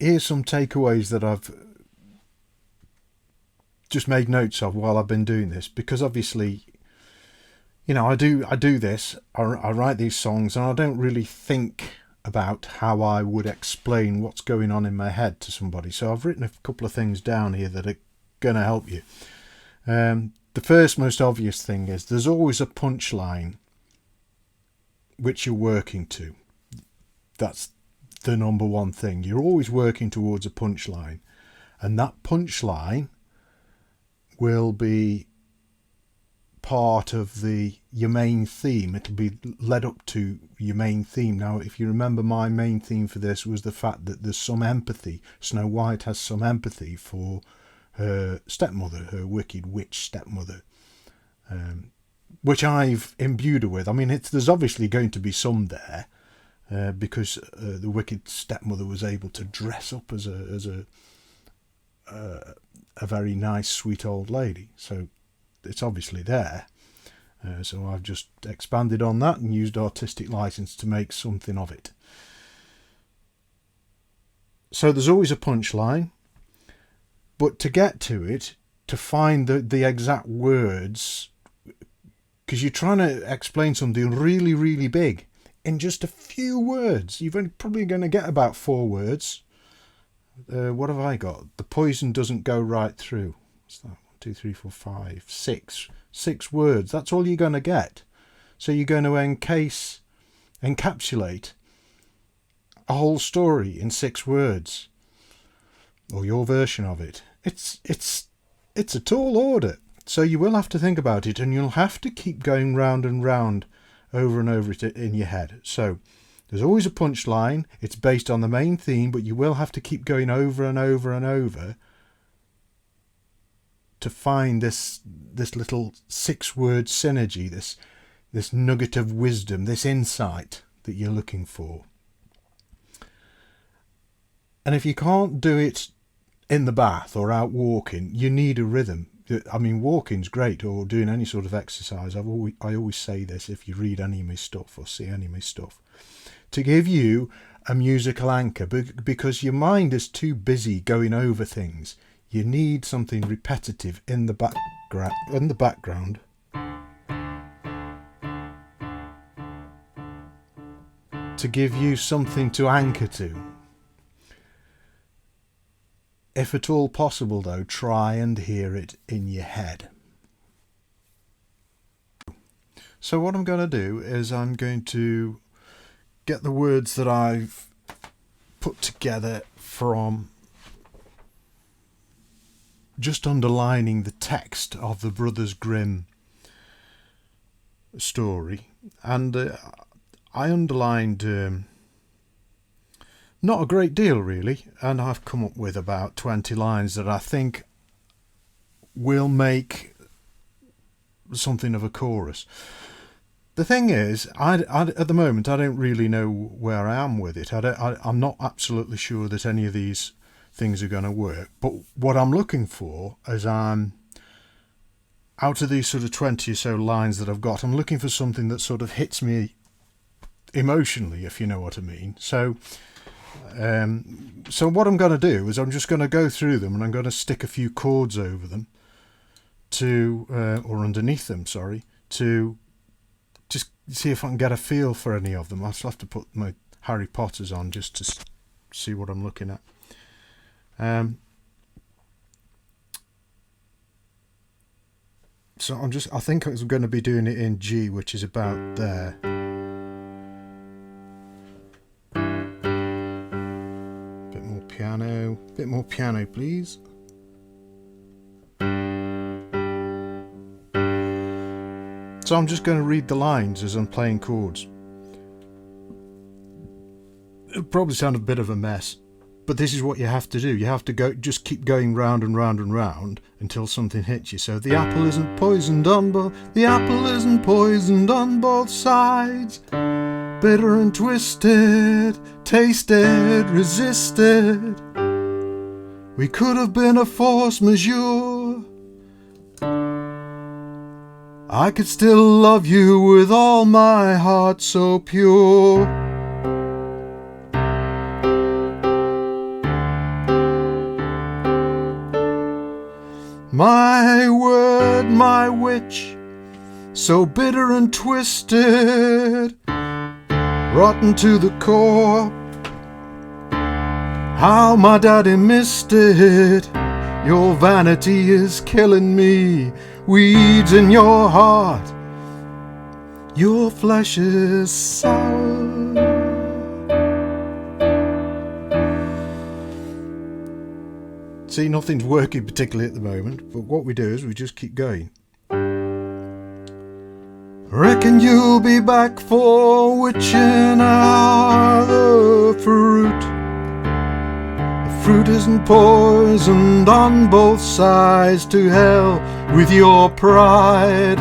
here's some takeaways that I've just made notes of while I've been doing this, because obviously, you know, I do this, I write these songs, and I don't really think about how I would explain what's going on in my head to somebody. So I've written a couple of things down here that are going to help you. The first most obvious thing is there's always a punchline which you're working to. That's the number one thing. You're always working towards a punchline, and that punchline will be part of your main theme. It'll be led up to your main theme. Now, if you remember, my main theme for this was the fact that there's some empathy. Snow White has some empathy for her stepmother, her wicked witch stepmother, which I've imbued her with. I mean, there's obviously going to be some there, because the wicked stepmother was able to dress up as a very nice, sweet old lady. So it's obviously there. So I've just expanded on that and used artistic license to make something of it. So there's always a punchline, but to get to it, to find the exact words, because you're trying to explain something really, really big in just a few words. You're probably going to get about 4 words. What have I got? The poison doesn't go right through. What's that? 1, 2, 3, 4, 5, 6. 6 words. That's all you're going to get. So you're going to encapsulate a whole story in 6 words, or your version of it. It's a tall order. So you will have to think about it, and you'll have to keep going round and round over and over it in your head. So there's always a punchline. It's based on the main theme, but you will have to keep going over and over and over to find this little 6-word synergy, this nugget of wisdom, this insight that you're looking for. And if you can't do it in the bath or out walking, you need a rhythm. I mean, walking's great, or doing any sort of exercise. I always say this if you read any of my stuff or see any of my stuff, to give you a musical anchor, because your mind is too busy going over things. You need something repetitive in the background. To give you something to anchor to. If at all possible, though, try and hear it in your head. So what I'm going to do is I'm going to get the words that I've put together from just underlining the text of the Brothers Grimm story, and I underlined not a great deal really, and I've come up with about 20 lines that I think will make something of a chorus. The thing is, I at the moment I don't really know where I am with it. I'm not absolutely sure that any of these things are going to work, but what I'm looking for is, out of these sort of 20 or so lines that I've got, I'm looking for something that sort of hits me emotionally, if you know what I mean. So what I'm going to do is I'm just going to go through them, and I'm going to stick a few chords over them or underneath them, to just see if I can get a feel for any of them. I'll have to put my Harry Potters on just to see what I'm looking at. So I think I'm going to be doing it in G, which is about there. Bit more piano, please. So I'm just going to read the lines as I'm playing chords. It'll probably sound a bit of a mess, but this is what you have to do. You have to just keep going round and round and round until something hits you. So the apple isn't poisoned on both. The apple isn't poisoned on both sides. Bitter and twisted, tasted, resisted. We could have been a force majeure. I could still love you with all my heart so pure. My word, my witch, so bitter and twisted, rotten to the core. How my daddy missed it. Your vanity is killing me. Weeds in your heart, your flesh is sour. See, nothing's working particularly at the moment, but what we do is we just keep going. Reckon you'll be back for witching out the fruit. The fruit isn't poisoned on both sides. To hell with your pride.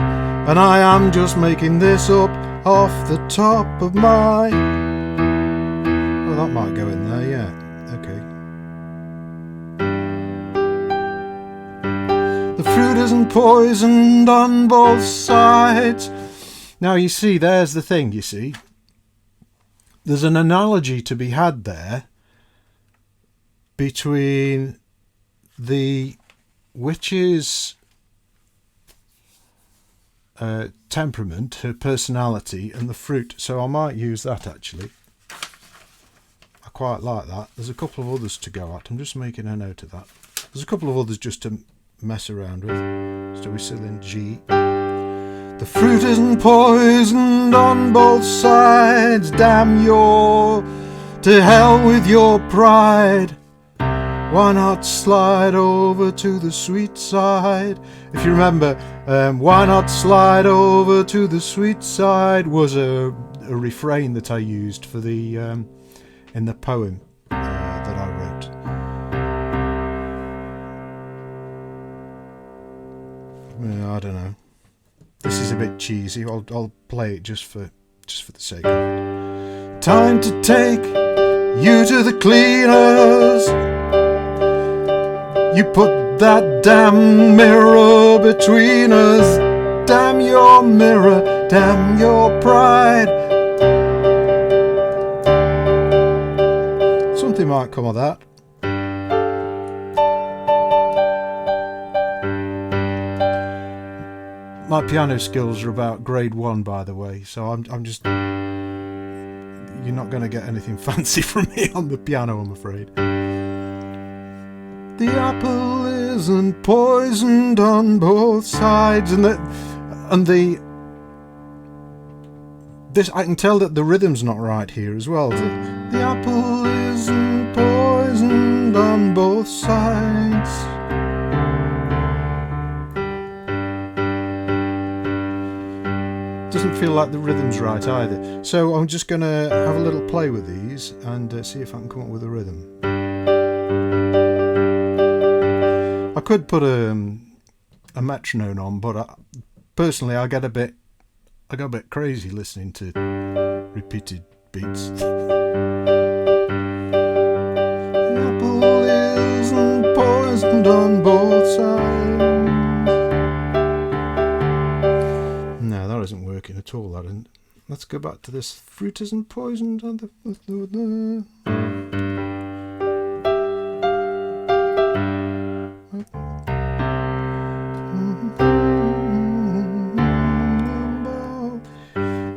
And I am just making this up off the top of my... Oh, that might go in there, yeah. Okay. The fruit isn't poisoned on both sides. Now, you see, there's the thing, you see. There's an analogy to be had there between the witch's temperament, her personality, and the fruit. So I might use that, actually. I quite like that. There's a couple of others to go at. I'm just making a note of that. There's a couple of others just to mess around with. So we're still in G. The fruit isn't poisoned on both sides. Damn your... To hell with your pride. Why not slide over to the sweet side? If you remember, why not slide over to the sweet side was a refrain that I used for the in the poem that I wrote. I don't know. This is a bit cheesy. I'll play it just for the sake of it. Time to take you to the cleaners. You put that damn mirror between us. Damn your mirror, damn your pride. Something might come of that. My piano skills are about grade 1, by the way, so I'm just... You're not going to get anything fancy from me on the piano, I'm afraid. The apple isn't poisoned on both sides, and this I can tell that the rhythm's not right here as well. The apple isn't poisoned on both sides. Doesn't feel like the rhythm's right either. So I'm just going to have a little play with these and see if I can come up with a rhythm. I could put a metronome on, but personally I go a bit crazy listening to repeated beats. The apple isn't poisoned on both sides. No, that isn't working at all. That isn't. Let's go back to this. Fruit isn't poisoned on the...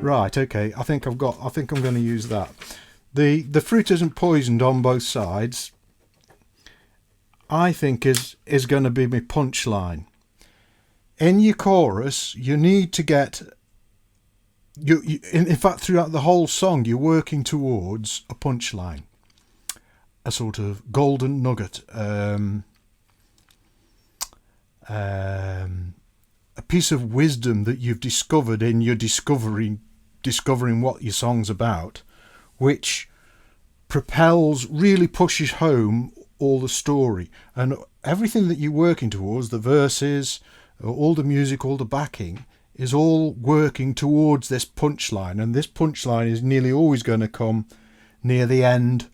Right, okay. I think I'm going to use that. The fruit isn't poisoned on both sides. I think is going to be my punchline. In your chorus, you need to get in fact, throughout the whole song, you're working towards a punchline, a sort of golden nugget, a piece of wisdom that you've discovered in your discovering what your song's about, which really pushes home all the story and everything that you're working towards. The verses, all the music, all the backing is all working towards this punchline, and this punchline is nearly always going to come near the end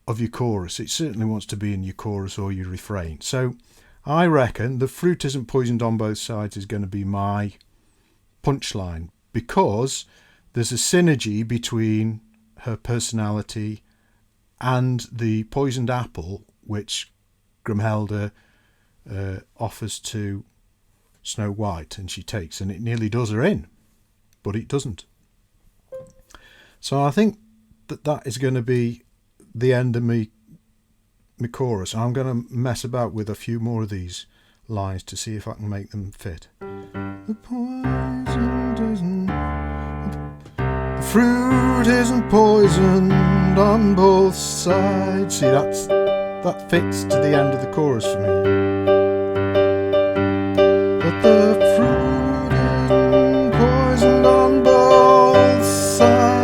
of your chorus. It certainly wants to be in your chorus or your refrain. So I reckon the fruit isn't poisoned on both sides is going to be my punchline, because there's a synergy between her personality and the poisoned apple, which Grimhilda offers to Snow White, and she takes, and it nearly does her in, but it doesn't. So I think that is going to be the end of my chorus. I'm going to mess about with a few more of these lines to see if I can make them fit. The poison doesn't, the fruit isn't poisoned on both sides. See, that fits to the end of the chorus for me. But the fruit isn't poisoned on both sides.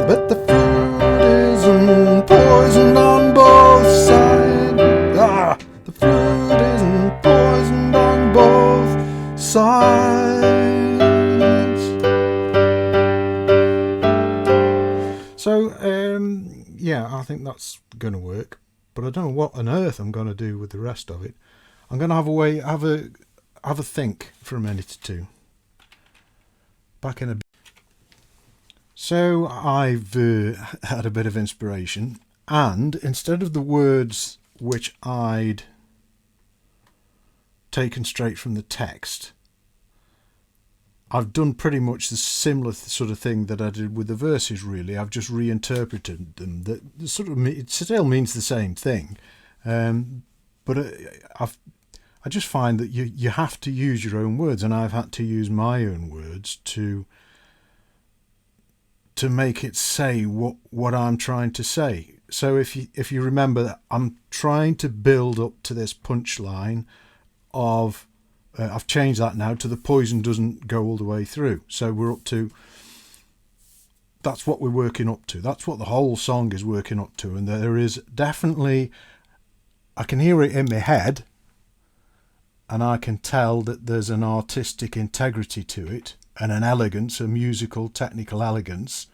But the fruit isn't poisoned on both sides. The fruit isn't poisoned on both sides. So, yeah, I think that's going to work, but I don't know what on earth I'm going to do with the rest of it. I'm going to have a think for a minute or two. Back in a. So I've had a bit of inspiration, and instead of the words which I'd taken straight from the text, I've done pretty much the similar sort of thing that I did with the verses, really. I've just reinterpreted them. That sort of, it still means the same thing, but I just find that you have to use your own words, and I've had to use my own words to make it say what I'm trying to say. So if you remember that I'm trying to build up to this punchline of I've changed that now to the poison doesn't go all the way through. So we're up to, that's what we're working up to. That's what the whole song is working up to. And there is definitely, I can hear it in my head, and I can tell that there's an artistic integrity to it, and an elegance, a musical, technical elegance,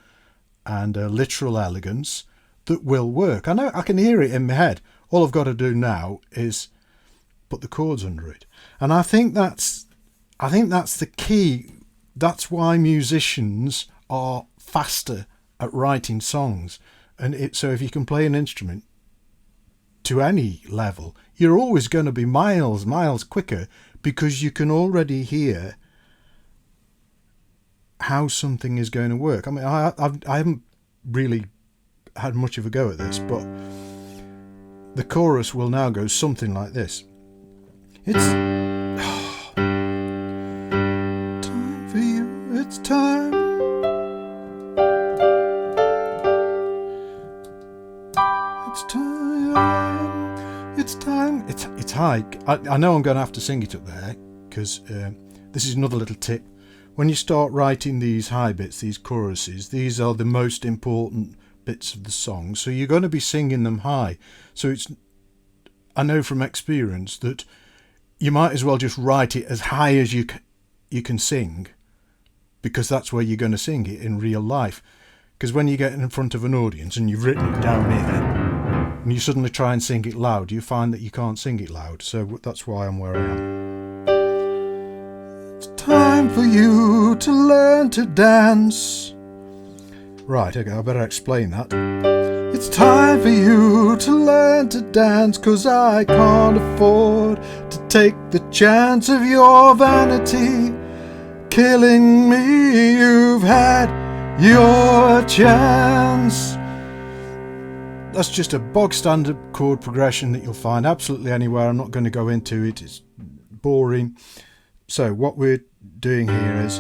and a literal elegance that will work. I know I can hear it in my head. All I've got to do now is put the chords under it. And I think that's the key. That's why musicians are faster at writing songs. And so if you can play an instrument to any level, you're always going to be miles quicker, because you can already hear how something is going to work. I mean, I haven't really had much of a go at this, but the chorus will now go something like this. It's time for you, it's time. It's time, it's time. It's high. I know I'm going to have to sing it up there, because this is another little tip. When you start writing these high bits, these choruses, these are the most important bits of the song, so you're going to be singing them high. So I know from experience that you might as well just write it as high as you can sing, because that's where you're going to sing it in real life. Because when you get in front of an audience and you've written it down here, and you suddenly try and sing it loud, you find that you can't sing it loud. So that's why I'm where I am. It's time for you to learn to dance. Right, okay, I better explain that. It's time for you to learn to dance, 'cause I can't afford to take the chance of your vanity killing me. You've had your chance. That's just a bog standard chord progression that you'll find absolutely anywhere. I'm not going to go into it, it's boring. So what we're doing here is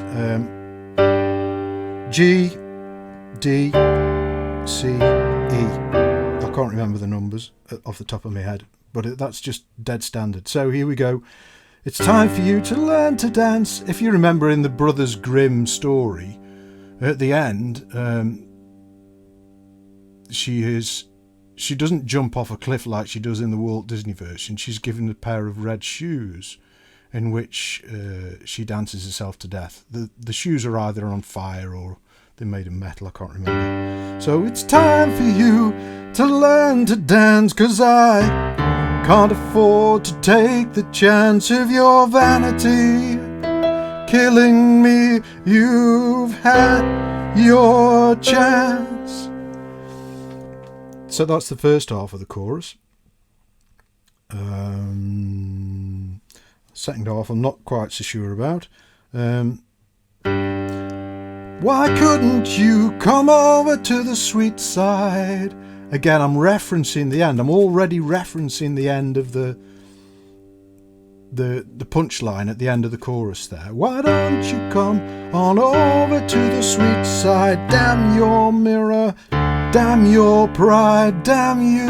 G, D, C, E. I can't remember the numbers off the top of my head, but that's just dead standard. So here we go. It's time for you to learn to dance. If you remember in the Brothers Grimm story, at the end, she doesn't jump off a cliff like she does in the Walt Disney version. She's given a pair of red shoes in which she dances herself to death. The shoes are either on fire or they're made of metal, I can't remember. So it's time for you to learn to dance, 'cause I can't afford to take the chance of your vanity killing me. You've had your chance. So that's the first half of the chorus. Second half I'm not quite so sure about. Why couldn't you come over to the sweet side? Again, I'm referencing the end. I'm already referencing the end of the punchline at the end of the chorus there. Why don't you come on over to the sweet side? Damn your mirror, damn your pride, damn you.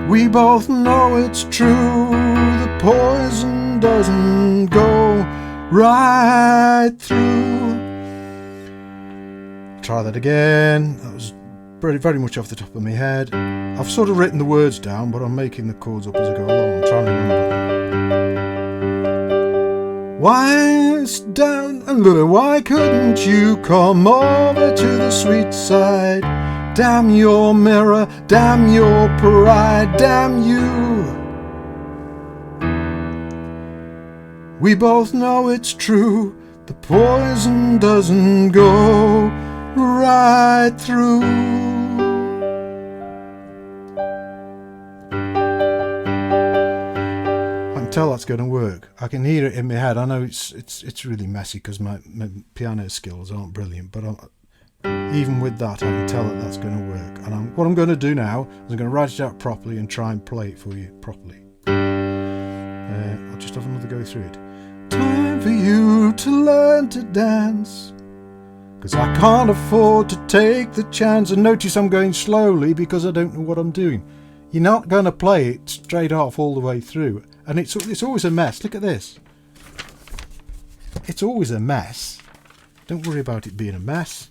We both know it's true, the poison doesn't go right through. Try that again. That was very much off the top of my head. I've sort of written the words down, but I'm making the chords up as I go along. I'm trying to remember. Why couldn't you come over to the sweet side? Damn your mirror, damn your pride, damn you. We both know it's true, the poison doesn't go right through. I can tell that's going to work. I can hear it in my head. I know it's really messy because my piano skills aren't brilliant, but even with that, I can tell that that's going to work. And what I'm going to do now is I'm going to write it out properly and try and play it for you properly. I'll just have another go through it. Time for you to learn to dance, 'cause I can't afford to take the chance. And notice I'm going slowly because I don't know what I'm doing. You're not going to play it straight off all the way through. And it's always a mess. Look at this. It's always a mess. Don't worry about it being a mess.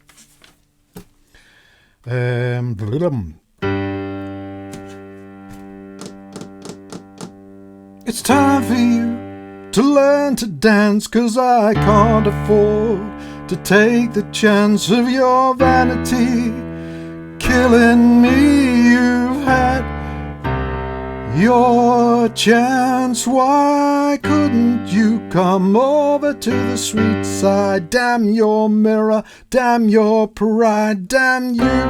It's time for you to learn to dance, 'cause I can't afford to take the chance of your vanity killing me. You've had your chance. Why couldn't you come over to the sweet side? Damn your mirror, damn your pride, damn you.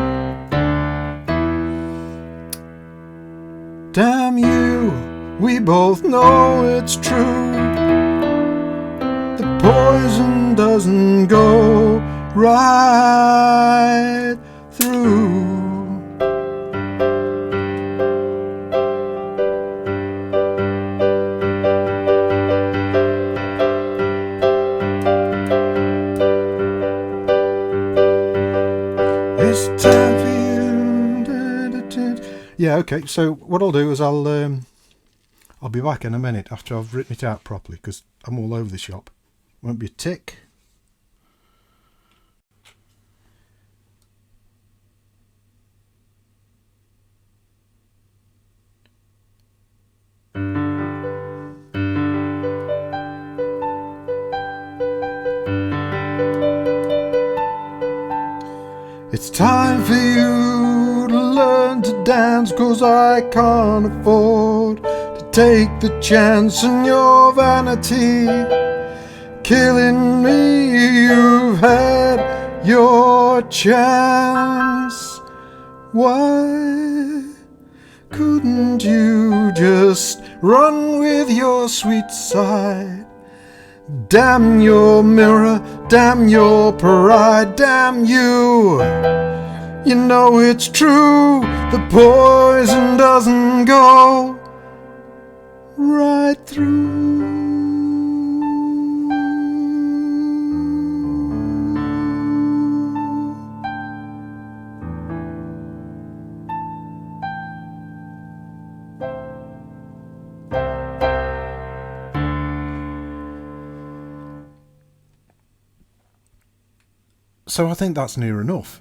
Damn you, we both know it's true. The poison doesn't go right through. It's time for you. Yeah, okay, so what I'll do is I'll be back in a minute after I've written it out properly, because I'm all over the shop. Won't be a tick. It's time for you to learn to dance, 'cause I can't afford to take the chance in your vanity killing me. You've had your chance. Why couldn't you just run with your sweet side? Damn your mirror, damn your pride, damn you. You know it's true, the poison doesn't go right through. So I think that's near enough.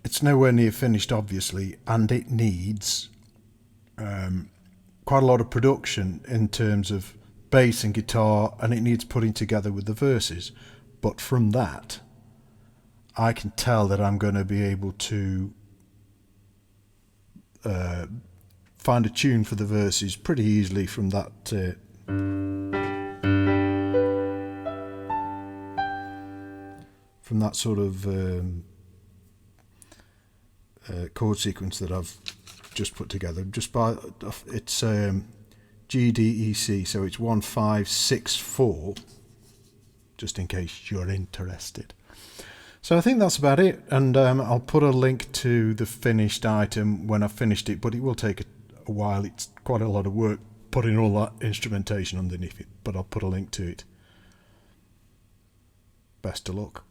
It's nowhere near finished, obviously, and it needs quite a lot of production in terms of bass and guitar, and it needs putting together with the verses. But from that, I can tell that I'm going to be able to find a tune for the verses pretty easily from that sort of chord sequence that I've just put together. It's GDEC, so it's 1564, just in case you're interested. So I think that's about it, and I'll put a link to the finished item when I've finished it, but it will take a while. It's quite a lot of work putting all that instrumentation underneath it, but I'll put a link to it. Best of luck.